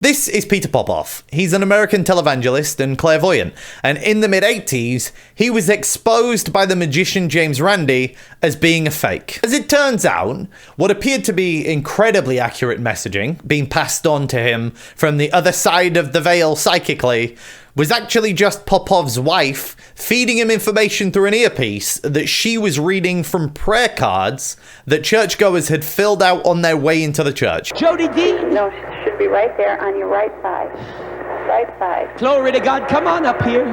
This is Peter Popoff. He's an American televangelist and clairvoyant, and in the mid-80s, he was exposed by the magician James Randi as being a fake. As it turns out, what appeared to be incredibly accurate messaging being passed on to him from the other side of the veil psychically was actually just Popoff's wife feeding him information through an earpiece that she was reading from prayer cards that churchgoers had filled out on their way into the church. Jody D. No, it should be right there on your right side. Right side. Glory to God. Come on up here.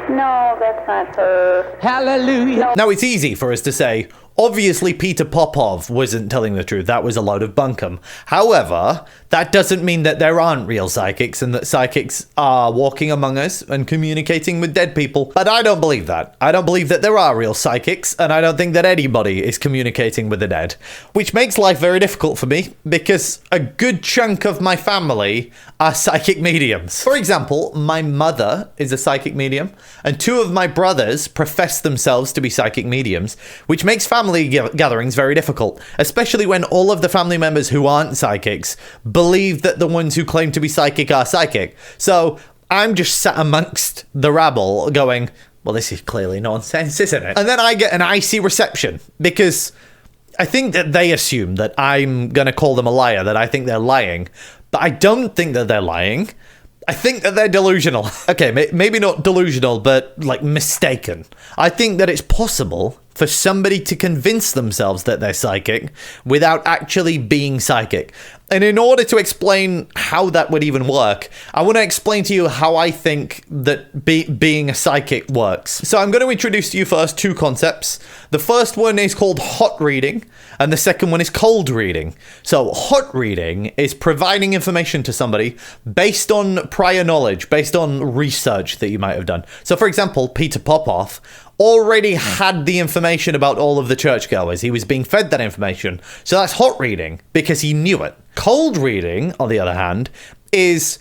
No, that's not her. Hallelujah. Now, it's easy for us to say, obviously Peter Popoff wasn't telling the truth. That was a load of bunkum. However, that doesn't mean that there aren't real psychics and that psychics are walking among us and communicating with dead people. But I don't believe that. I don't believe that there are real psychics, and I don't think that anybody is communicating with the dead. Which makes life very difficult for me, because a good chunk of my family are psychic mediums. For example, my mother is a psychic medium, and two of my brothers profess themselves to be psychic mediums, which makes family gatherings very difficult, especially when all of the family members who aren't psychics believe that the ones who claim to be psychic are psychic. So I'm just sat amongst the rabble going, well, this is clearly nonsense, isn't it? And then I get an icy reception, because I think that they assume that I'm going to call them a liar, that I think they're lying. But I don't think that they're lying. I think that they're delusional. Okay, maybe not delusional, but like mistaken. I think that it's possible for somebody to convince themselves that they're psychic without actually being psychic. And in order to explain how that would even work, I want to explain to you how I think that being a psychic works. So I'm going to introduce to you first two concepts. The first one is called hot reading, and the second one is cold reading. So hot reading is providing information to somebody based on prior knowledge, based on research that you might have done. So for example, Peter Popoff already had the information about all of the churchgoers. He was being fed that information. So that's hot reading, because he knew it. Cold reading, on the other hand, is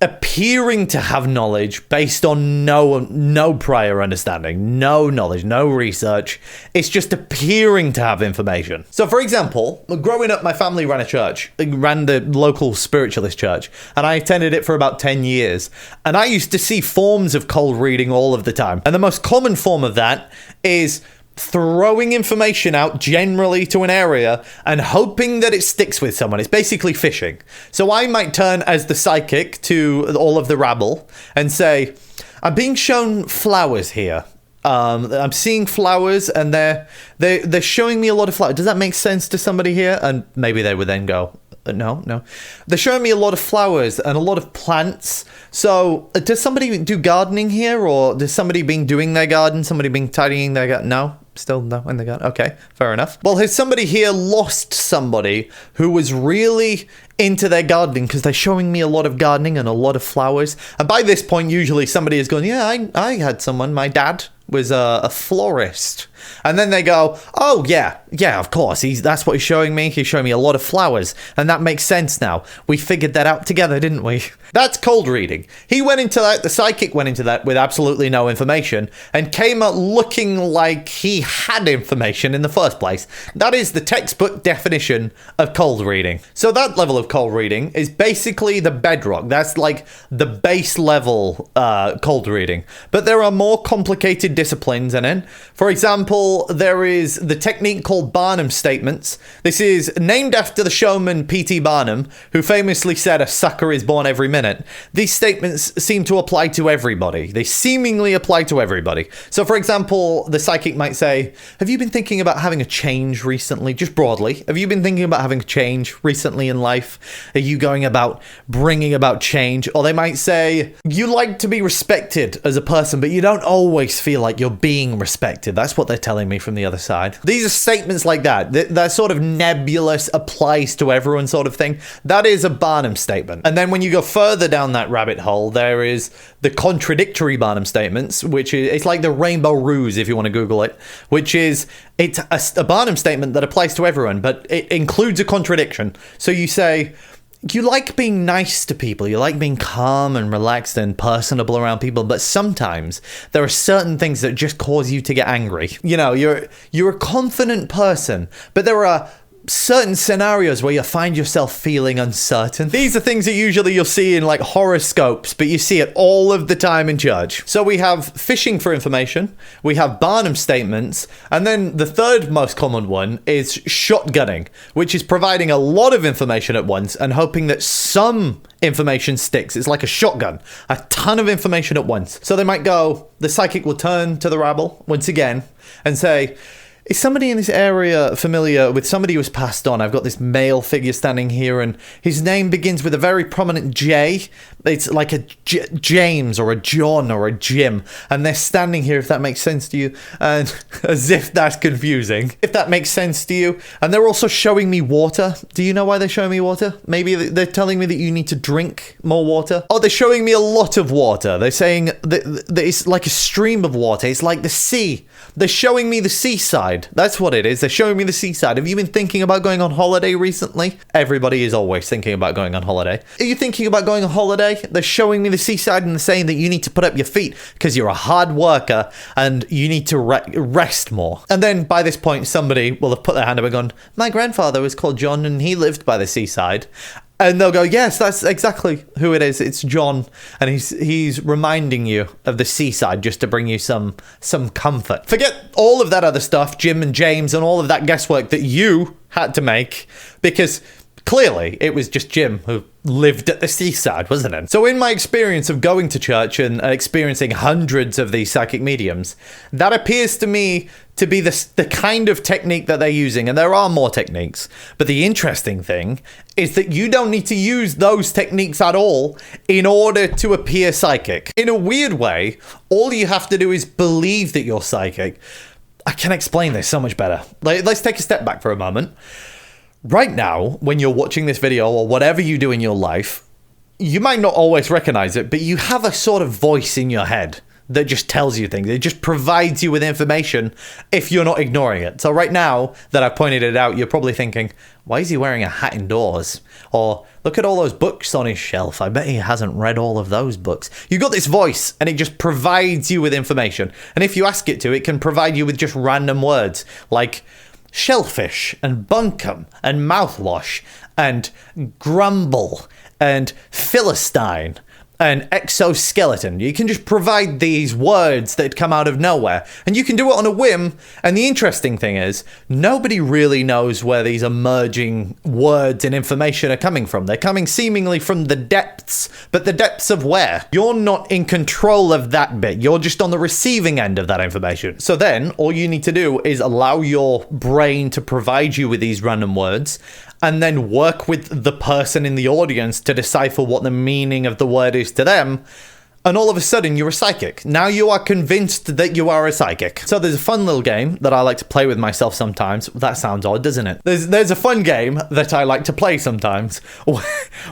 appearing to have knowledge based on no prior understanding, no knowledge, no research. It's just appearing to have information. So for example, growing up, my family ran a church, ran the local spiritualist church, and I attended it for about 10 years. And I used to see forms of cold reading all of the time. And the most common form of that is throwing information out generally to an area and hoping that it sticks with someone. It's basically fishing. So I might turn as the psychic to all of the rabble and say, I'm being shown flowers here. I'm seeing flowers, and they're showing me a lot of flowers. Does that make sense to somebody here? And maybe they would then go, no. They're showing me a lot of flowers and a lot of plants. So does somebody do gardening here, or does somebody been doing their garden? Somebody been tidying their garden? No? Still no in the garden? Okay, fair enough. Well, has somebody here lost somebody who was really into their gardening, because they're showing me a lot of gardening and a lot of flowers? And by this point, usually somebody is going, yeah, I had someone. My dad was a florist. And then they go, oh, yeah, of course. That's what he's showing me. He's showing me a lot of flowers. And that makes sense now. We figured that out together, didn't we? That's cold reading. He went into that, the psychic went into that with absolutely no information and came out looking like he had information in the first place. That is the textbook definition of cold reading. So that level of cold reading is basically the bedrock. That's like the base level cold reading. But there are more complicated disciplines in it. For example, there is the technique called Barnum statements. This is named after the showman P.T. Barnum, who famously said a sucker is born every minute. These statements seem to apply to everybody. They seemingly apply to everybody. So for example, the psychic might say, have you been thinking about having a change recently? Just broadly, have you been thinking about having a change recently in life? Are you going about bringing about change? Or they might say, you like to be respected as a person, but you don't always feel like you're being respected. That's what they're telling me from the other side. These are statements like that. That sort of nebulous, applies to everyone sort of thing. That is a Barnum statement. And then when you go further down that rabbit hole, there is the contradictory Barnum statements, which is, it's like the rainbow ruse, if you want to Google it, which is, it's a Barnum statement that applies to everyone, but it includes a contradiction. So you say, you like being nice to people, you like being calm and relaxed and personable around people, but sometimes there are certain things that just cause you to get angry. You know, you're a confident person, but there are certain scenarios where you find yourself feeling uncertain. These are things that usually you'll see in like horoscopes, but you see it all of the time in church. So we have fishing for information, we have Barnum statements, and then the third most common one is shotgunning, which is providing a lot of information at once and hoping that some information sticks. It's like a shotgun, a ton of information at once. So they might go, the psychic will turn to the rabble once again and say, is somebody in this area familiar with somebody who was passed on? I've got this male figure standing here, and his name begins with a very prominent J. It's like a James or a John or a Jim, and they're standing here, if that makes sense to you, and as if that's confusing. If that makes sense to you. And they're also showing me water. Do you know why they're showing me water? Maybe they're telling me that you need to drink more water. Oh, they're showing me a lot of water. They're saying that it's like a stream of water. It's like the sea. They're showing me the seaside. That's what it is. They're showing me the seaside. Have you been thinking about going on holiday recently? Everybody is always thinking about going on holiday. Are you thinking about going on holiday? They're showing me the seaside and they're saying that you need to put up your feet because you're a hard worker and you need to rest more. And then by this point, somebody will have put their hand up and gone, my grandfather was called John and he lived by the seaside. And they'll go, yes, that's exactly who it is. It's John, and he's reminding you of the seaside just to bring you some comfort. Forget all of that other stuff, Jim and James, and all of that guesswork that you had to make, because clearly it was just Jim who lived at the seaside, wasn't it? So in my experience of going to church and experiencing hundreds of these psychic mediums, that appears to me to be the kind of technique that they're using, and there are more techniques. But the interesting thing is that you don't need to use those techniques at all in order to appear psychic. In a weird way, all you have to do is believe that you're psychic. I can explain this so much better. Let's take a step back for a moment. Right now, when you're watching this video or whatever you do in your life, you might not always recognize it, but you have a sort of voice in your head that just tells you things. It just provides you with information if you're not ignoring it. So right now that I've pointed it out, you're probably thinking, why is he wearing a hat indoors? Or look at all those books on his shelf. I bet he hasn't read all of those books. You've got this voice and it just provides you with information. And if you ask it to, it can provide you with just random words like shellfish and bunkum and mouthwash and grumble and philistine an exoskeleton. You can just provide these words that come out of nowhere, and you can do it on a whim. And the interesting thing is, nobody really knows where these emerging words and information are coming from. They're coming seemingly from the depths, but the depths of where? You're not in control of that bit. You're just on the receiving end of that information. So then all you need to do is allow your brain to provide you with these random words, and then work with the person in the audience to decipher what the meaning of the word is to them. And all of a sudden, you're a psychic. Now you are convinced that you are a psychic. So there's a fun little game that I like to play with myself sometimes. That sounds odd, doesn't it? There's a fun game that I like to play sometimes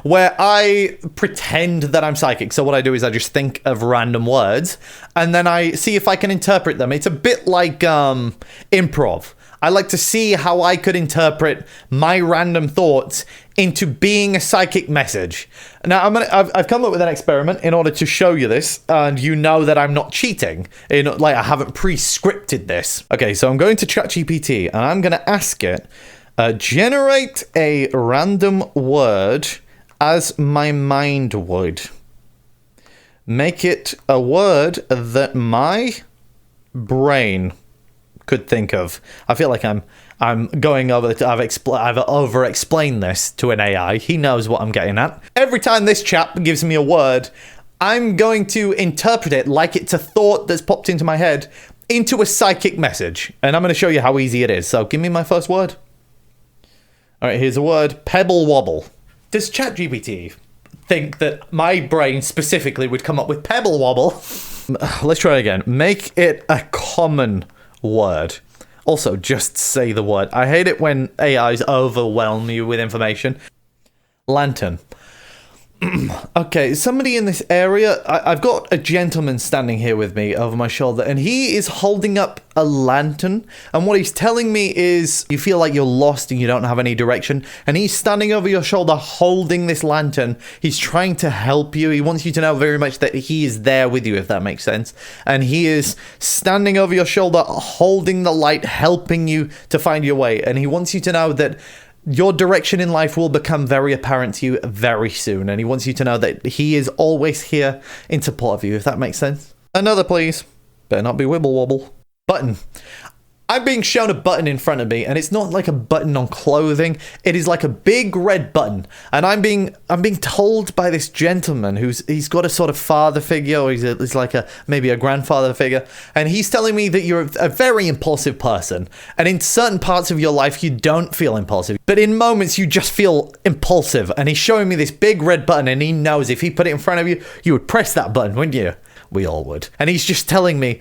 where I pretend that I'm psychic. So what I do is I just think of random words and then I see if I can interpret them. It's a bit like improv. I like to see how I could interpret my random thoughts into being a psychic message. Now, I've come up with an experiment in order to show you this, and you know that I'm not cheating. I haven't pre-scripted this. Okay, so I'm going to ChatGPT, and I'm going to ask it, generate a random word as my mind would. Make it a word that my brain could think of. I feel like I'm going over the I've over-explained this to an AI. He knows what I'm getting at. Every time this chap gives me a word, I'm going to interpret it like it's a thought that's popped into my head into a psychic message. And I'm going to show you how easy it is. So give me my first word. All right, here's a word. Pebble wobble. Does ChatGPT think that my brain specifically would come up with pebble wobble? Let's try again. Make it a common word. Also, just say the word. I hate it when AIs overwhelm you with information. Lantern. Okay, somebody in this area. I've got a gentleman standing here with me over my shoulder, and he is holding up a lantern. And what he's telling me is, you feel like you're lost and you don't have any direction. And he's standing over your shoulder holding this lantern. He's trying to help you. He wants you to know very much that he is there with you, if that makes sense. And he is standing over your shoulder, holding the light, helping you to find your way. And he wants you to know that your direction in life will become very apparent to you very soon, and he wants you to know that he is always here in support of you, if that makes sense. Another, please. Better not be wibble wobble. Button. I'm being shown a button in front of me, and it's not like a button on clothing. It is like a big red button, and I'm being told by this gentleman he's got a sort of father figure, or he's like maybe a grandfather figure, and he's telling me that you're a very impulsive person, and in certain parts of your life you don't feel impulsive, but in moments you just feel impulsive. And he's showing me this big red button, and he knows if he put it in front of you, you would press that button, wouldn't you? We all would. And he's just telling me,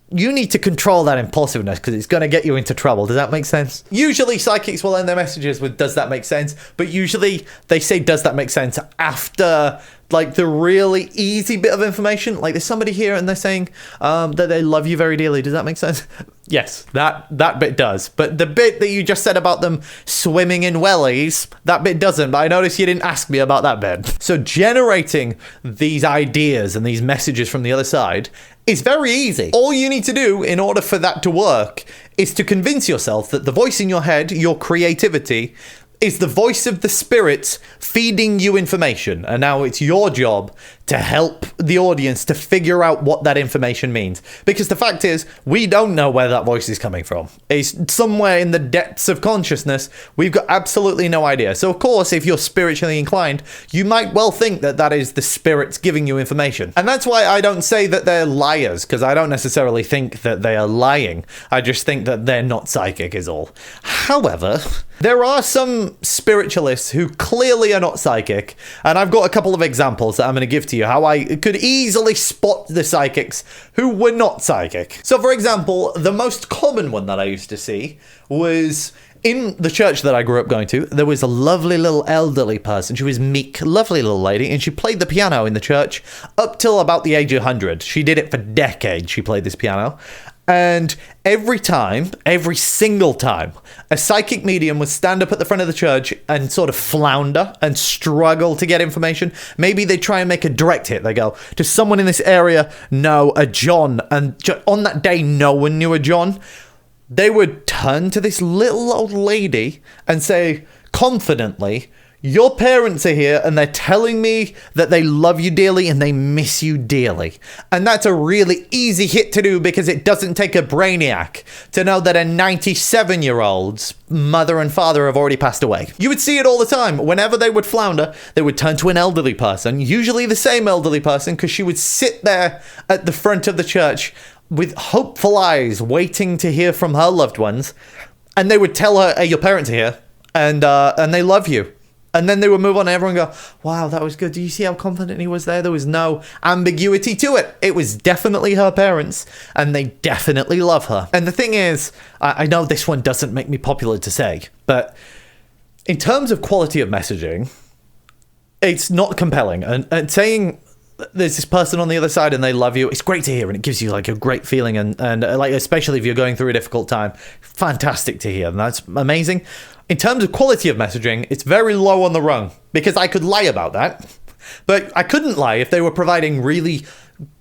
you need to control that impulsiveness because it's going to get you into trouble. Does that make sense? Usually psychics will end their messages with, does that make sense? But usually they say, does that make sense? After like the really easy bit of information. Like there's somebody here and they're saying that they love you very dearly. Does that make sense? Yes, that bit does. But the bit that you just said about them swimming in wellies, that bit doesn't. But I noticed you didn't ask me about that bit. So generating these ideas and these messages from the other side is very easy. All you need to do in order for that to work is to convince yourself that the voice in your head, your creativity, is the voice of the spirits feeding you information. And now it's your job to help the audience to figure out what that information means. Because the fact is, we don't know where that voice is coming from. It's somewhere in the depths of consciousness. We've got absolutely no idea. So of course, if you're spiritually inclined, you might well think that that is the spirits giving you information. And that's why I don't say that they're liars, because I don't necessarily think that they are lying. I just think that they're not psychic is all. However, there are some spiritualists who clearly are not psychic, and I've got a couple of examples that I'm going to give to you how I could easily spot the psychics who were not psychic. So for example, the most common one that I used to see was in the church that I grew up going to. There was a lovely little elderly person. She was meek, lovely little lady, and she played the piano in the church up till about the age of 100. She did it for decades. She played this piano. And every single time, a psychic medium would stand up at the front of the church and sort of flounder and struggle to get information. Maybe they try and make a direct hit. They go, does someone in this area know a John? And on that day, no one knew a John. They would turn to this little old lady and say confidently, your parents are here and they're telling me that they love you dearly and they miss you dearly. And that's a really easy hit to do because it doesn't take a brainiac to know that a 97-year-old's mother and father have already passed away. You would see it all the time. Whenever they would flounder, they would turn to an elderly person, usually the same elderly person, because she would sit there at the front of the church with hopeful eyes waiting to hear from her loved ones. And they would tell her, hey, your parents are here and they love you. And then they would move on and everyone go, wow, that was good. Do you see how confident he was there? There was no ambiguity to it. It was definitely her parents and they definitely love her. And the thing is, I know this one doesn't make me popular to say, but in terms of quality of messaging, it's not compelling. And saying there's this person on the other side and they love you, it's great to hear and it gives you like a great feeling. And like, especially if you're going through a difficult time, fantastic to hear. And that's amazing. In terms of quality of messaging, it's very low on the rung because I could lie about that, but I couldn't lie if they were providing really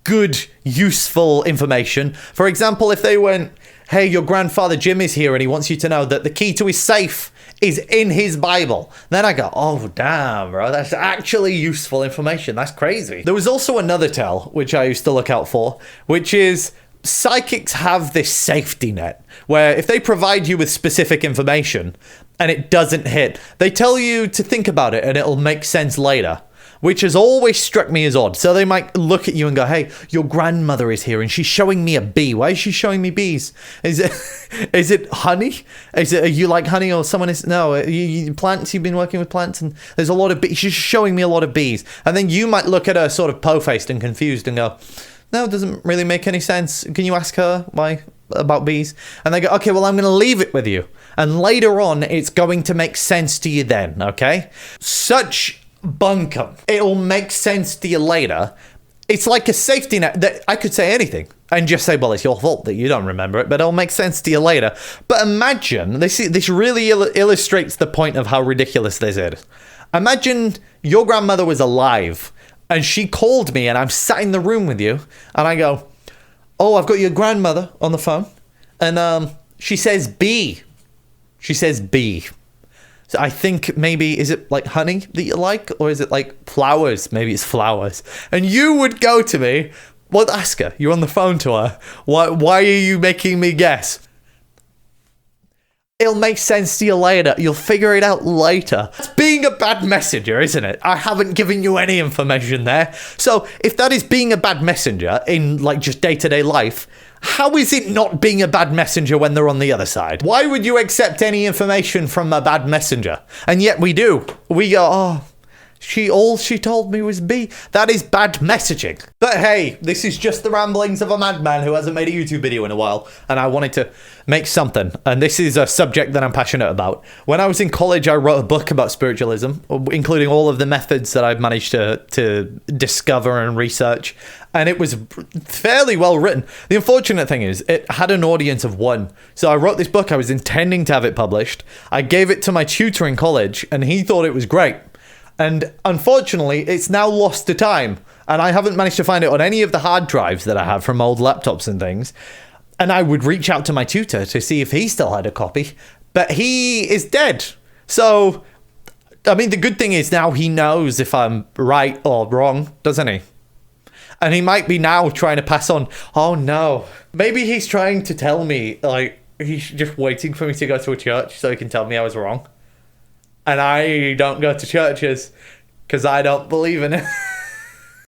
good, useful information. For example, if they went, hey, your grandfather Jim is here and he wants you to know that the key to his safe is in his Bible. Then I go, oh, damn, bro, that's actually useful information. That's crazy. There was also another tell, which I used to look out for, which is psychics have this safety net where if they provide you with specific information and it doesn't hit, they tell you to think about it and it'll make sense later, which has always struck me as odd. So they might look at you and go, hey, your grandmother is here and she's showing me a bee. Why is she showing me bees? Is it honey? Are you like honey or someone is? No, plants, you've been working with plants and there's a lot of bees. She's showing me a lot of bees. And then you might look at her sort of po-faced and confused and go, no, it doesn't really make any sense. Can you ask her why about bees? And they go, okay, well, I'm going to leave it with you. And later on, it's going to make sense to you then, okay? Such bunkum. It'll make sense to you later. It's like a safety net that I could say anything and just say, well, it's your fault that you don't remember it, but it'll make sense to you later. But imagine, this really illustrates the point of how ridiculous this is. Imagine your grandmother was alive and she called me and I'm sat in the room with you and I go, oh, I've got your grandmother on the phone and she says B. She says B. So I think maybe, is it like honey that you like? Or is it like flowers? Maybe it's flowers. And you would go to me, well, ask her. You're on the phone to her. Why are you making me guess? It'll make sense to you later. You'll figure it out later. It's being a bad messenger, isn't it? I haven't given you any information there. So if that is being a bad messenger in like just day-to-day life, how is it not being a bad messenger when they're on the other side? Why would you accept any information from a bad messenger? And yet we do. We go, oh, all she told me was B. That is bad messaging. But hey, this is just the ramblings of a madman who hasn't made a YouTube video in a while, and I wanted to make something. And this is a subject that I'm passionate about. When I was in college, I wrote a book about spiritualism, including all of the methods that I've managed to discover and research. And it was fairly well written. The unfortunate thing is, it had an audience of one. So I wrote this book. I was intending to have it published. I gave it to my tutor in college, and he thought it was great. And unfortunately, it's now lost to time. And I haven't managed to find it on any of the hard drives that I have from old laptops and things. And I would reach out to my tutor to see if he still had a copy. But he is dead. So, I mean, the good thing is now he knows if I'm right or wrong, doesn't he? And he might be now trying to pass on, oh no. Maybe he's trying to tell me, like, he's just waiting for me to go to a church so he can tell me I was wrong. And I don't go to churches because I don't believe in it.